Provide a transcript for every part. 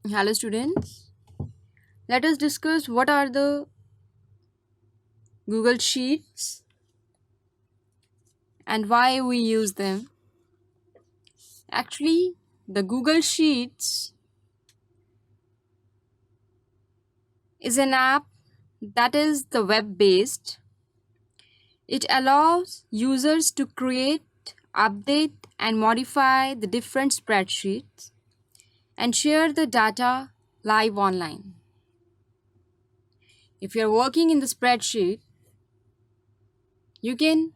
Hello students, let us discuss what are the Google Sheets and why we use them. Actually, the Google Sheets is an app that is the web based. It allows users to create, update and modify the different spreadsheets and share the data live online. If you are working in the spreadsheet, you can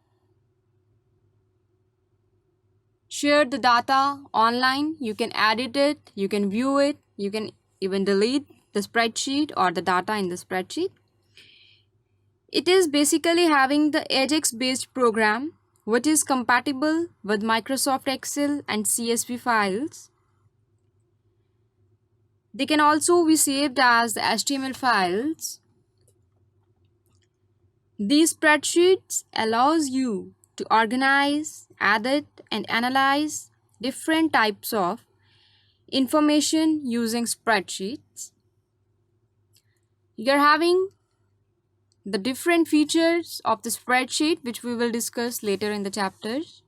share the data online, you can edit it, you can view it, you can even delete the spreadsheet or the data in the spreadsheet. It is basically having the Ajax based program which is compatible with Microsoft Excel and CSV files. They can also be saved as the HTML files. These spreadsheets allows you to organize, edit and analyze different types of information using spreadsheets. You're having the different features of the spreadsheet which we will discuss later in the chapters.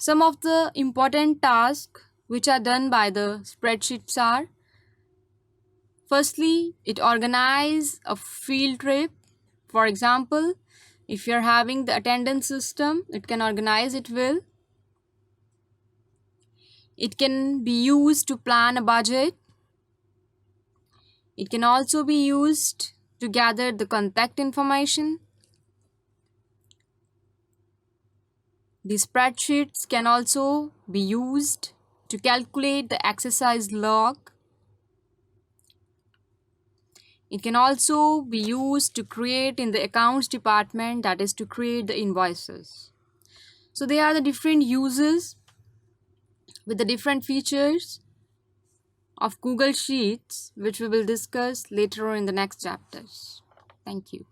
Some of the important tasks which are done by the spreadsheets are: firstly, it organizes a field trip. For example, if you're having the attendance system, it can organize it well. It can be used to plan a budget. It can also be used to gather the contact information. The spreadsheets can also be used to calculate the exercise log. It can also be used to create in the accounts department, that is to create the invoices. So they are the different uses with the different features of Google Sheets which we will discuss later in the next chapters. Thank you.